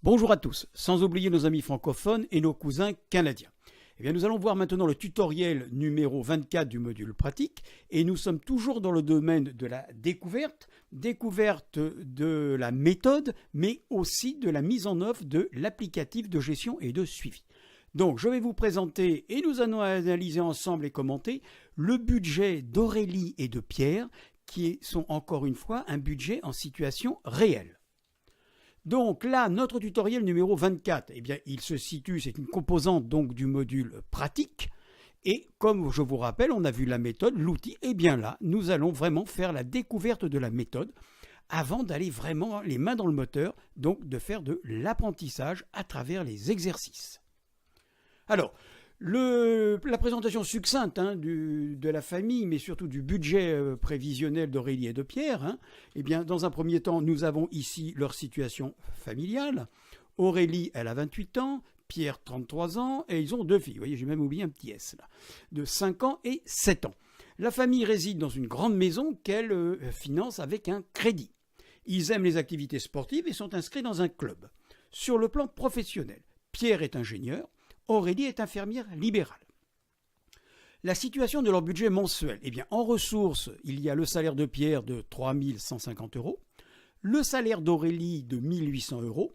Bonjour à tous, sans oublier nos amis francophones et nos cousins canadiens. Eh bien, nous allons voir maintenant le tutoriel numéro 24 du module pratique et nous sommes toujours dans le domaine de la découverte de la méthode, mais aussi de la mise en œuvre de l'applicatif de gestion et de suivi. Donc, je vais vous présenter et nous allons analyser ensemble et commenter le budget d'Aurélie et de Pierre qui sont encore une fois un budget en situation réelle. Donc là, notre tutoriel numéro 24, eh bien, il se situe, c'est une composante donc du module pratique. Et comme je vous rappelle, on a vu la méthode, l'outil, et bien là, nous allons vraiment faire la découverte de la méthode avant d'aller vraiment les mains dans le moteur, donc de faire de l'apprentissage à travers les exercices. Alors, la présentation succincte de la famille, mais surtout du budget prévisionnel d'Aurélie et de Pierre, eh bien, dans un premier temps, nous avons ici leur situation familiale. Aurélie, elle a 28 ans, Pierre, 33 ans, et ils ont 2 filles. Vous voyez, j'ai même oublié un petit S là, de 5 ans et 7 ans. La famille réside dans une grande maison qu'elle finance avec un crédit. Ils aiment les activités sportives et sont inscrits dans un club. Sur le plan professionnel, Pierre est ingénieur, Aurélie est infirmière libérale. La situation de leur budget mensuel, eh bien, en ressources, il y a le salaire de Pierre de 3 150 €, le salaire d'Aurélie de 1 800 €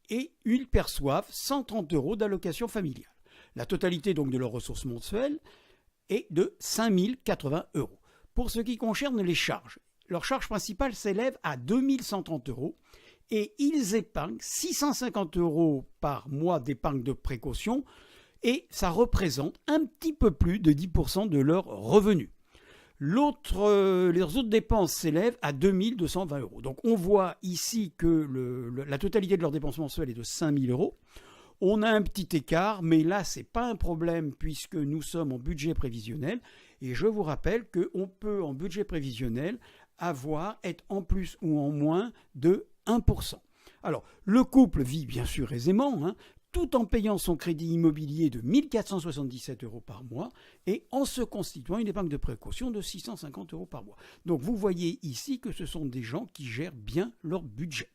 et ils perçoivent 130 € d'allocation familiale. La totalité donc de leurs ressources mensuelles est de 5 080 €. Pour ce qui concerne les charges, leur charge principale s'élève à 2 130 € et ils épargnent 650 € par mois d'épargne de précaution et ça représente un petit peu plus de 10% de leurs revenus. Leurs autres dépenses s'élèvent à 2 220 €. Donc on voit ici que la totalité de leurs dépenses mensuelles est de 5 000 €. On a un petit écart, mais là, ce n'est pas un problème puisque nous sommes en budget prévisionnel. Et je vous rappelle qu'on peut, en budget prévisionnel, être en plus ou en moins de 1%. Alors, le couple vit bien sûr aisément, tout en payant son crédit immobilier de 1 477 € par mois et en se constituant une épargne de précaution de 650 € par mois. Donc, vous voyez ici que ce sont des gens qui gèrent bien leur budget.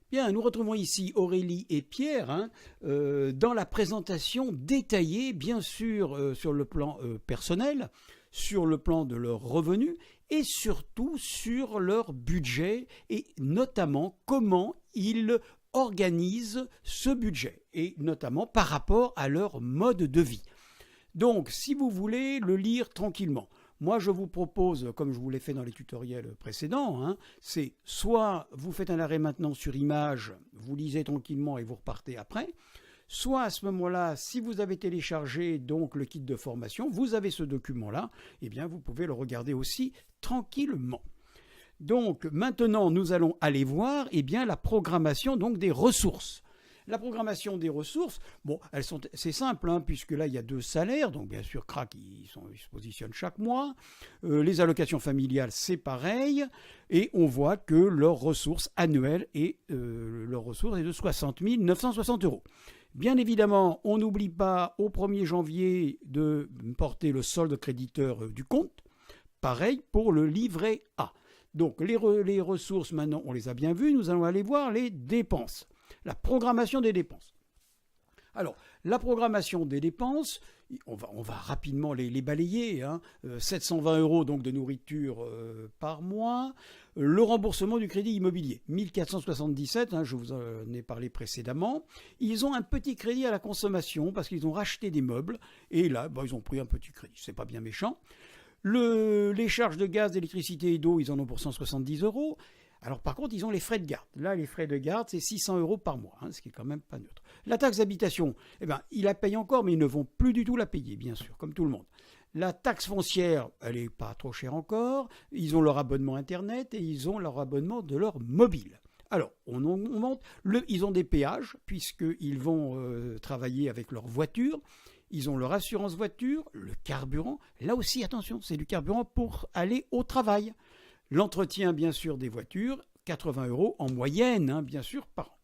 Bien, nous retrouvons ici Aurélie et Pierre dans la présentation détaillée, bien sûr, sur le plan personnel, sur le plan de leurs revenus et surtout sur leur budget et notamment comment ils organisent ce budget et notamment par rapport à leur mode de vie. Donc, si vous voulez le lire tranquillement, moi, je vous propose, comme je vous l'ai fait dans les tutoriels précédents, c'est soit vous faites un arrêt maintenant sur image, vous lisez tranquillement et vous repartez après, soit à ce moment-là, si vous avez téléchargé donc le kit de formation, vous avez ce document-là, eh bien vous pouvez le regarder aussi tranquillement. Donc maintenant, nous allons aller voir la programmation donc des ressources. La programmation des ressources, bon, c'est simple, puisque là, il y a 2 salaires, donc bien sûr, CRAC, ils se positionnent chaque mois. Les allocations familiales, c'est pareil, et on voit que leur ressource annuelle est de 60 960 €. Bien évidemment, on n'oublie pas au 1er janvier de porter le solde créditeur du compte. Pareil pour le livret A. Donc les ressources, maintenant, on les a bien vues, nous allons aller voir les dépenses. La programmation des dépenses. Alors, la programmation des dépenses, on va rapidement les balayer. 720 € donc de nourriture par mois. Le remboursement du crédit immobilier, 1477, je vous en ai parlé précédemment. Ils ont un petit crédit à la consommation parce qu'ils ont racheté des meubles. Et là, ils ont pris un petit crédit. C'est pas bien méchant. Les charges de gaz, d'électricité et d'eau, ils en ont pour 170 €. Alors par contre, ils ont les frais de garde. Là, les frais de garde, c'est 600 € par mois, ce qui est quand même pas neutre. La taxe d'habitation, ils la payent encore, mais ils ne vont plus du tout la payer, bien sûr, comme tout le monde. La taxe foncière, elle n'est pas trop chère encore. Ils ont leur abonnement Internet et ils ont leur abonnement de leur mobile. Alors, on monte. Ils ont des péages, puisqu'ils vont travailler avec leur voiture. Ils ont leur assurance voiture, le carburant. Là aussi, attention, c'est du carburant pour aller au travail. L'entretien, bien sûr, des voitures, 80 € en moyenne, bien sûr, par an.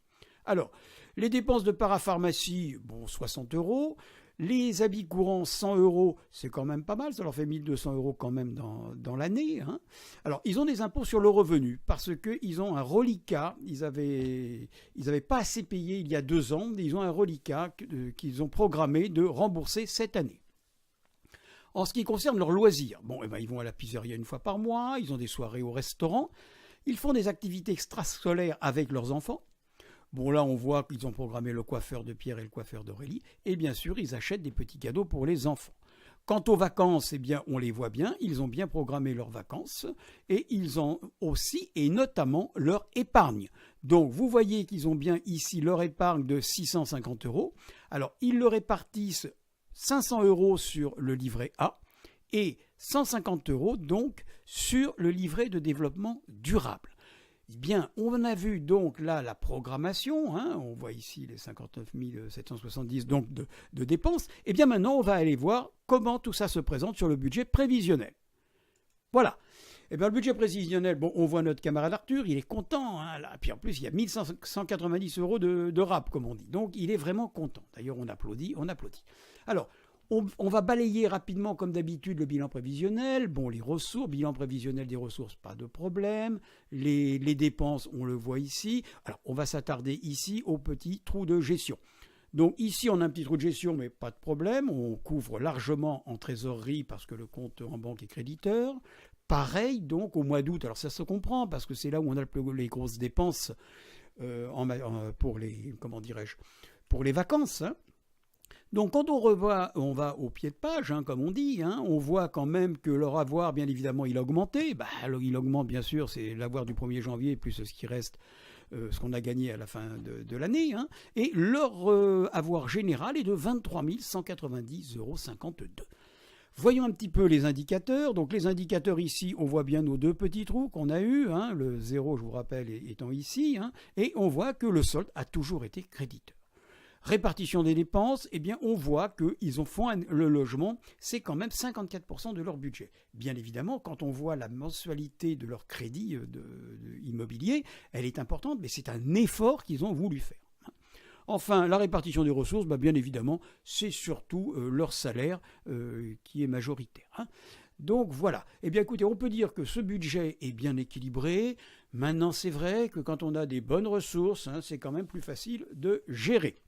Alors, les dépenses de parapharmacie, 60 €. Les habits courants, 100 euros, c'est quand même pas mal, ça leur fait 1200 euros quand même dans l'année. Hein. Alors, ils ont des impôts sur le revenu parce qu'ils ont un reliquat, ils avaient pas assez payé il y a 2 ans, ils ont un reliquat qu'ils ont programmé de rembourser cette année. En ce qui concerne leurs loisirs, ils vont à la pizzeria une fois par mois, ils ont des soirées au restaurant, ils font des activités extrascolaires avec leurs enfants. Là, on voit qu'ils ont programmé le coiffeur de Pierre et le coiffeur d'Aurélie. Et bien sûr, ils achètent des petits cadeaux pour les enfants. Quant aux vacances, on les voit bien. Ils ont bien programmé leurs vacances. Et ils ont aussi, et notamment, leur épargne. Donc, vous voyez qu'ils ont bien ici leur épargne de 650 euros. Alors, ils le répartissent 500 euros sur le livret A et 150 euros donc sur le livret de développement durable. Eh bien, on a vu donc là la programmation, on voit ici les 59 770 donc de dépenses. Et bien maintenant, on va aller voir comment tout ça se présente sur le budget prévisionnel. Voilà. Eh bien, le budget prévisionnel, on voit notre camarade Arthur, il est content. Là. Puis en plus, il y a 1190 euros de rap, comme on dit. Donc, il est vraiment content. D'ailleurs, on applaudit. Alors, on va balayer rapidement, comme d'habitude, le bilan prévisionnel. Les ressources, bilan prévisionnel des ressources, pas de problème. Les dépenses, on le voit ici. Alors, on va s'attarder ici au petit trou de gestion. Donc ici, on a un petit trou de gestion, mais pas de problème. On couvre largement en trésorerie parce que le compte en banque est créditeur. Pareil, donc, au mois d'août. Alors, ça se comprend parce que c'est là où on a les grosses dépenses pour les vacances, Donc, quand on va au pied de page, comme on dit, on voit quand même que leur avoir, bien évidemment, il a augmenté. Il augmente, bien sûr, c'est l'avoir du 1er janvier plus ce qui reste, ce qu'on a gagné à la fin de l'année. Et leur avoir général est de 23 190,52 euros. Voyons un petit peu les indicateurs. Donc, les indicateurs ici, on voit bien nos 2 petits trous qu'on a eus. Le 0, je vous rappelle, étant ici. Et on voit que le solde a toujours été créditeur. Répartition des dépenses, on voit qu'ils font le logement, c'est quand même 54% de leur budget. Bien évidemment, quand on voit la mensualité de leur crédit immobilier, elle est importante, mais c'est un effort qu'ils ont voulu faire. Enfin, la répartition des ressources, bien évidemment, c'est surtout leur salaire qui est majoritaire. Donc voilà. Écoutez, on peut dire que ce budget est bien équilibré. Maintenant, c'est vrai que quand on a des bonnes ressources, c'est quand même plus facile de gérer.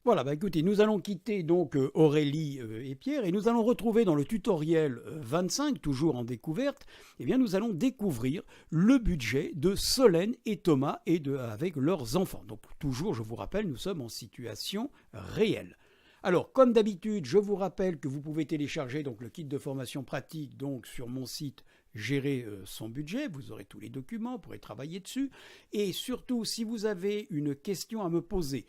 Voilà, écoutez, nous allons quitter donc Aurélie et Pierre et nous allons retrouver dans le tutoriel 25, toujours en découverte, nous allons découvrir le budget de Solène et Thomas avec leurs enfants. Donc toujours, je vous rappelle, nous sommes en situation réelle. Alors, comme d'habitude, je vous rappelle que vous pouvez télécharger donc le kit de formation pratique donc sur mon site Gérer son budget, vous aurez tous les documents, vous pourrez travailler dessus. Et surtout, si vous avez une question à me poser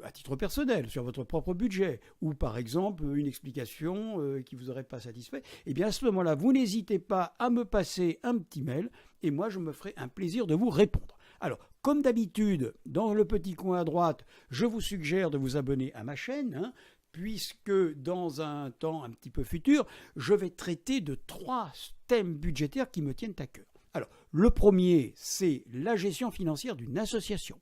à titre personnel sur votre propre budget, ou par exemple une explication qui ne vous aurait pas satisfait, à ce moment-là, vous n'hésitez pas à me passer un petit mail et moi, je me ferai un plaisir de vous répondre. Alors, comme d'habitude, dans le petit coin à droite, je vous suggère de vous abonner à ma chaîne, puisque dans un temps un petit peu futur, je vais traiter de 3 thèmes budgétaires qui me tiennent à cœur. Alors, le premier, c'est la gestion financière d'une association.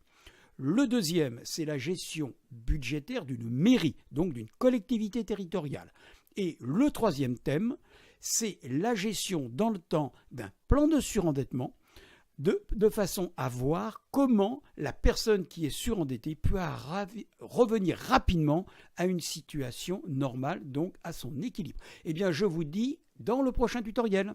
Le deuxième, c'est la gestion budgétaire d'une mairie, donc d'une collectivité territoriale. Et le troisième thème, c'est la gestion dans le temps d'un plan de surendettement, de façon à voir comment la personne qui est surendettée peut revenir rapidement à une situation normale, donc à son équilibre. Je vous dis dans le prochain tutoriel.